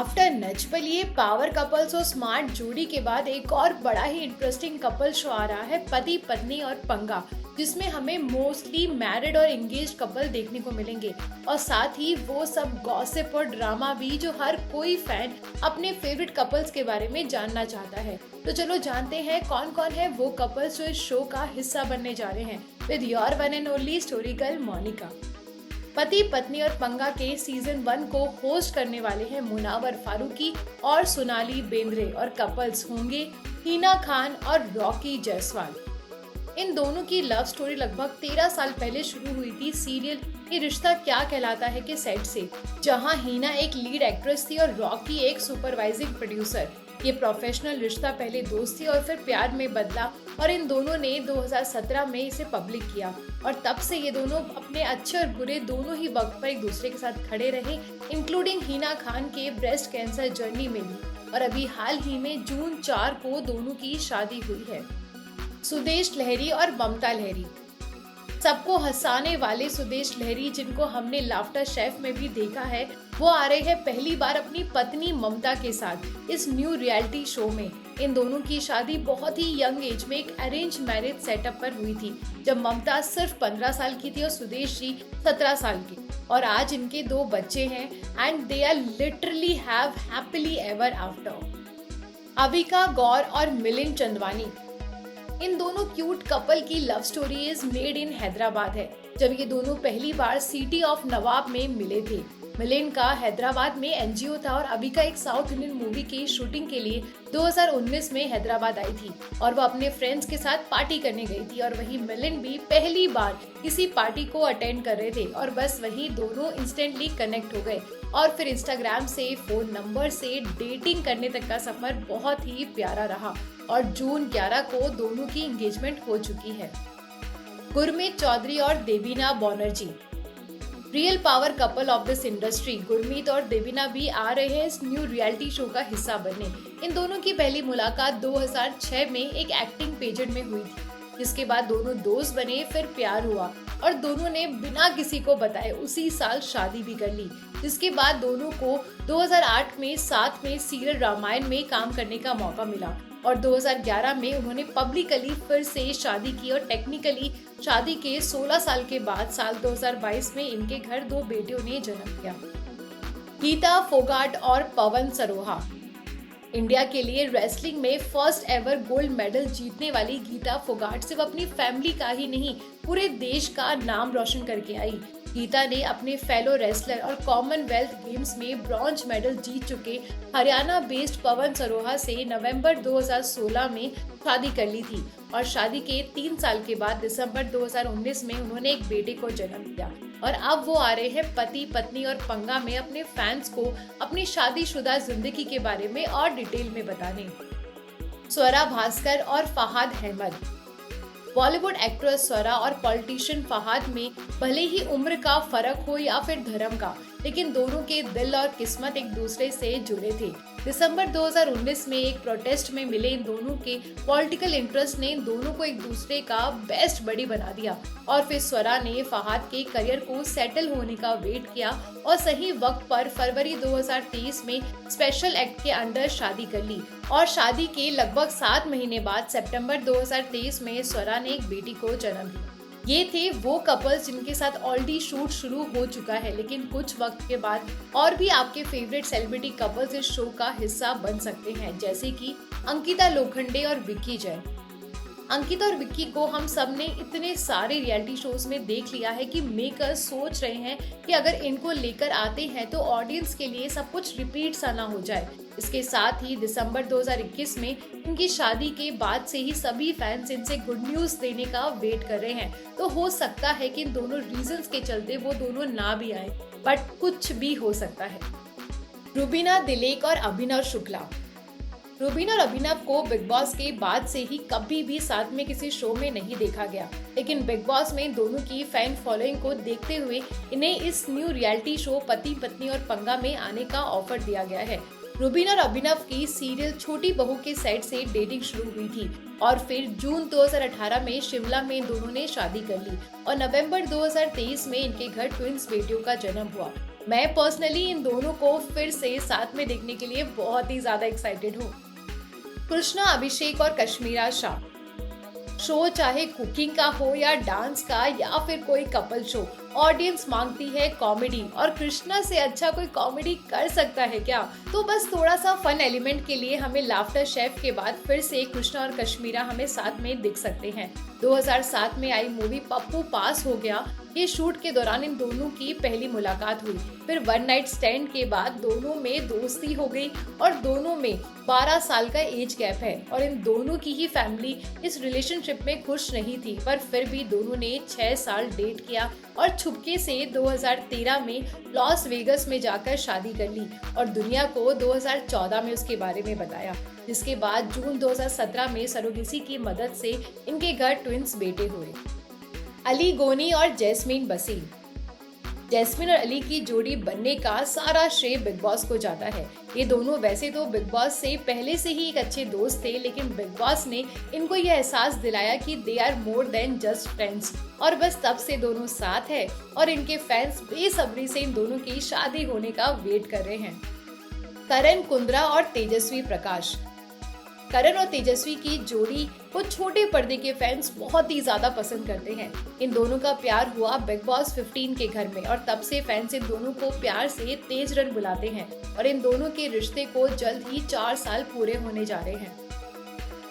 After नचबल ये power couples और smart जोड़ी के बाद एक और बड़ा ही इंटरेस्टिंग कपल शो आ रहा है पति पत्नी और पंगा, जिसमें हमें मोस्टली मैरिड और एंगेज कपल देखने को मिलेंगे और साथ ही वो सब गॉसिप और ड्रामा भी जो हर कोई फैन अपने फेवरेट कपल्स के बारे में जानना चाहता है। तो चलो जानते हैं कौन कौन है वो कपल्स जो इस शो का हिस्सा बनने जा रहे हैं with your one and only story girl Monika. पति पत्नी और पंगा के सीजन 1 को होस्ट करने वाले हैं मुनावर फारूकी और सोनाली बेंद्रे और कपल्स होंगे हिना खान और रॉकी जायसवाल। इन दोनों की लव स्टोरी लगभग 13 साल पहले शुरू हुई थी सीरियल ये रिश्ता क्या कहलाता है के सेट से, जहां हिना एक लीड एक्ट्रेस थी और रॉकी एक सुपरवाइजिंग प्रोड्यूसर। ये प्रोफेशनल रिश्ता पहले दोस्ती और फिर प्यार में बदला और इन दोनों ने 2017 में इसे पब्लिक किया और तब से ये दोनों अपने अच्छे और बुरे दोनों ही वक्त पर एक दूसरे के साथ खड़े रहे, इंक्लूडिंग हिना खान के ब्रेस्ट कैंसर जर्नी में भी। और अभी हाल ही में जून 4 को दोनों की शादी हुई है। सुदेश लहरी और ममता लहरी। सबको हंसाने वाले सुदेश लहरी, जिनको हमने लाफ्टर शेफ में भी देखा है, वो आ रहे हैं पहली बार अपनी पत्नी ममता के साथ इस न्यू रियलिटी शो में। इन दोनों की शादी बहुत ही यंग एज में एक अरेंज मैरिज सेटअप पर हुई थी, जब ममता सिर्फ 15 साल की थी और सुदेश जी 17 साल के। और आज इनके 2 बच्चे हैं and they are literally have happily ever after. Avika Gaur और मिलिंद चंदवानी। इन दोनों क्यूट कपल की love story is made in Hyderabad है, जब ये दोनों पहली बार सिटी ऑफ नवाब में मिले थे। मिलिंद का हैदराबाद में एनजीओ था और अबिका एक साउथ इंडियन मूवी की शूटिंग के लिए 2019 में हैदराबाद आई थी और वो अपने फ्रेंड्स के साथ पार्टी करने गई थी। और वहीं मिलिंद भी पहली बार किसी पार्टी को अटेंड कर रहे थे और बस वहीं दोनों इंस्टेंटली कनेक्ट हो गए और फिर इंस्टाग्राम से फोन नंबर से डेटिंग करने तक का सफर बहुत ही प्यारा रहा और जून 11 को दोनों की एंगेजमेंट हो चुकी है। गुरमीत चौधरी और Devina Banerjee. Real power couple of this industry Gurmeet और देवीना भी आ रहे हैं इस न्यू रियलिटी शो का हिस्सा बनने। इन दोनों की पहली मुलाकात 2006 में एक एक्टिंग पेजेंट में हुई थी, जिसके बाद दोनों दोस्त बने, फिर प्यार हुआ और दोनों ने बिना किसी को बताए उसी साल शादी भी कर ली। जिसके बाद दोनों को 2008 में साथ में सीरियल रामायण में काम करने का मौका मिला और 2011 में उन्होंने पब्लिकली फिर से शादी की और टेक्निकली शादी के 16 साल के बाद साल 2022 में इनके घर 2 बेटियों ने जन्म लिया। गीता फोगाट और पवन सरोहा। इंडिया के लिए रेसलिंग में फर्स्ट एवर गोल्ड मेडल जीतने वाली गीता फोगाट सिर्फ अपनी फैमिली का ही नहीं पूरे देश का नाम रोशन करके आई। गीता ने अपने फेलो रेसलर और कॉमनवेल्थ गेम्स में ब्रॉन्ज मेडल जीत चुके हरियाणा बेस्ड पवन सरोहा से नवंबर 2016 में शादी कर ली थी और शादी के 3 साल के बाद दिसंबर 2019 में उन्होंने एक बेटे को जन्म दिया। और अब वो आ रहे हैं पति पत्नी और पंगा में अपने फैंस को अपनी शादीशुदा जिंदगी के बारे में और डिटेल में बताने। स्वरा भास्कर और फहाद अहमद। बॉलीवुड एक्ट्रेस स्वरा और पॉलिटिशियन फहाद में भले ही उम्र का फर्क हो या फिर धर्म का, लेकिन दोनों के दिल और किस्मत एक दूसरे से जुड़े थे। दिसंबर 2019 में एक प्रोटेस्ट में मिले इन दोनों के पॉलिटिकल इंटरेस्ट ने इन दोनों को एक दूसरे का बेस्ट बडी बना दिया और फिर स्वरा ने फहाद के करियर को सेटल होने का वेट किया और सही वक्त पर फरवरी 2023 में स्पेशल एक्ट के अंडर शादी कर ली और शादी के लगभग 7 महीने बाद सितंबर 2023 में स्वरा ने एक बेटी को जन्म दिया। ये थे वो कपल्स जिनके साथ ऑलरेडी शूट शुरू हो चुका है, लेकिन कुछ वक्त के बाद और भी आपके फेवरेट सेलिब्रिटी कपल्स इस शो का हिस्सा बन सकते हैं, जैसे कि अंकिता लोखंडे और विक्की जैन। अंकिता और विक्की को हम सब ने इतने सारे रियलिटी शोज में देख लिया है कि मेकर्स सोच रहे हैं कि अगर इनको लेकर आते हैं तो ऑडियंस के लिए सब कुछ रिपीट सा ना हो जाए। इसके साथ ही दिसंबर 2021 में इनकी शादी के बाद से ही सभी फैंस इनसे गुड न्यूज देने का वेट कर रहे हैं, तो हो सकता है कि इन दोनों रीजंस के चलते वो दोनों ना भी आए, बट कुछ भी हो सकता है। रुबीना दिलेक और अभिनव शुक्ला। रुबीना और अभिनव को बिग बॉस के बाद से ही कभी भी साथ में किसी शो में नहीं देखा गया, लेकिन बिग बॉस में दोनों की फैन फॉलोइंग को देखते हुए इन्हें इस न्यू रियलिटी शो पति पत्नी और पंगा में आने का ऑफर दिया गया है। रुबीना और अभिनव की सीरियल छोटी बहू के सेट से डेटिंग शुरू हुई थी और फिर जून 2018 में शिमला में दोनों ने शादी कर ली और नवंबर 2023 में इनके घर ट्विंस बेटियों का जन्म हुआ। मैं पर्सनली इन दोनों को फिर से साथ में देखने के लिए बहुत ही ज्यादा एक्साइटेड हूँ। कृष्णा अभिषेक और कश्मीरा शाह। शो चाहे कुकिंग का हो या डांस का या फिर कोई कपल शो, ऑडियंस मांगती है कॉमेडी, और कृष्णा से अच्छा कोई कॉमेडी कर सकता है क्या? तो बस थोड़ा सा फन एलिमेंट के लिए हमें लाफ्टर शेफ के बाद फिर से कृष्णा और कश्मीरा हमें साथ में दिख सकते हैं। 2007 में आई मूवी पप्पू पास हो गया, ये शूट के दौरान इन दोनों की पहली मुलाकात हुई। फिर वन नाइट स्टैंड के बाद दोनों में दोस्ती हो गई और दोनों में 12 साल का एज गैप है और इन दोनों की ही फैमिली इस रिलेशनशिप में खुश नहीं थी, पर फिर भी दोनों ने 6 साल डेट किया और छुपके से 2013 में लॉस वेगस में जाकर शादी कर ली और दुनिया को 2014 में उसके बारे में बताया, जिसके बाद जून 2017 में सरोगेसी की मदद से इनके घर ट्विंस बेटे हुए। अली गोनी और जैस्मीन बसीन। जैस्मीन और अली की जोड़ी बनने का सारा श्रेय बिग बॉस को जाता है। ये दोनों वैसे तो बिग बॉस से पहले से ही एक अच्छे दोस्त थे, लेकिन बिग बॉस ने इनको यह एहसास दिलाया कि they are more than just friends, और बस तब से दोनों साथ है और इनके फैंस बेसब्री से इन दोनों की शादी होने का वेट कर रहे हैं। करण कुंद्रा और तेजस्वी प्रकाश। करण और तेजस्वी की जोड़ी को छोटे पर्दे के फैंस बहुत ही ज्यादा पसंद करते हैं। इन दोनों का प्यार हुआ बिग बॉस 15 के घर में और तब से फैंस इन दोनों को प्यार से तेज रन बुलाते हैं और इन दोनों के रिश्ते को जल्द ही 4 साल पूरे होने जा रहे हैं।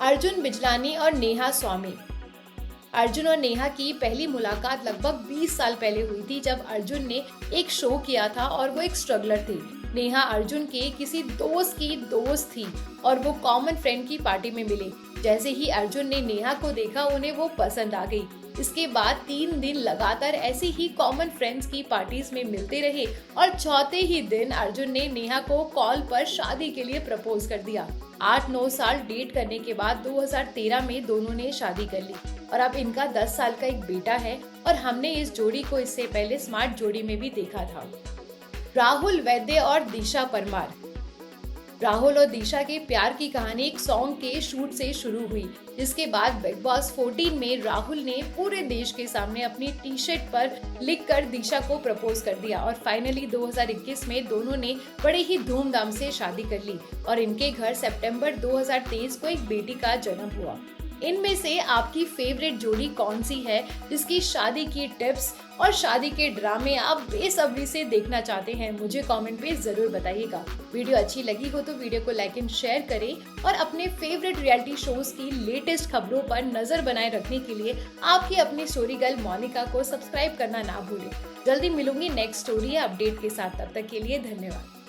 अर्जुन बिजलानी और नेहा स्वामी। अर्जुन और नेहा की पहली मुलाकात लगभग 20 साल पहले हुई थी, जब अर्जुन ने एक शो किया था और वो एक स्ट्रगलर थे। नेहा अर्जुन के किसी दोस्त की दोस्त थी और वो कॉमन फ्रेंड की पार्टी में मिले। जैसे ही अर्जुन ने नेहा को देखा, उन्हें वो पसंद आ गई। इसके बाद 3 दिन लगातार ऐसे ही कॉमन फ्रेंड्स की पार्टीज में मिलते रहे और चौथे ही दिन अर्जुन ने नेहा को कॉल पर शादी के लिए प्रपोज कर दिया। 8-9 साल डेट करने के बाद 2013 में दोनों ने शादी कर ली और अब इनका 10 साल का एक बेटा है और हमने इस जोड़ी को इससे पहले स्मार्ट जोड़ी में भी देखा था। राहुल वैद्य और दिशा परमार। राहुल और दिशा के प्यार की कहानी एक सॉन्ग के शूट से शुरू हुई, जिसके बाद बिग बॉस 14 में राहुल ने पूरे देश के सामने अपनी टी शर्ट पर लिखकर दिशा को प्रपोज कर दिया और फाइनली 2021 में दोनों ने बड़े ही धूमधाम से शादी कर ली और इनके घर सितंबर 2023 को एक बेटी का जन्म हुआ। इनमें से आपकी फेवरेट जोड़ी कौन सी है, जिसकी शादी की टिप्स और शादी के ड्रामे आप बेसब्री से देखना चाहते हैं? मुझे कमेंट में जरूर बताइएगा। वीडियो अच्छी लगी हो तो वीडियो को लाइक एंड शेयर करें और अपने फेवरेट रियलिटी शोज की लेटेस्ट खबरों पर नजर बनाए रखने के लिए आपकी अपनी स्टोरी गर्ल मोनिका को सब्सक्राइब करना ना भूलें। जल्दी मिलूंगी नेक्स्ट स्टोरी या अपडेट के साथ, तब तक के लिए धन्यवाद।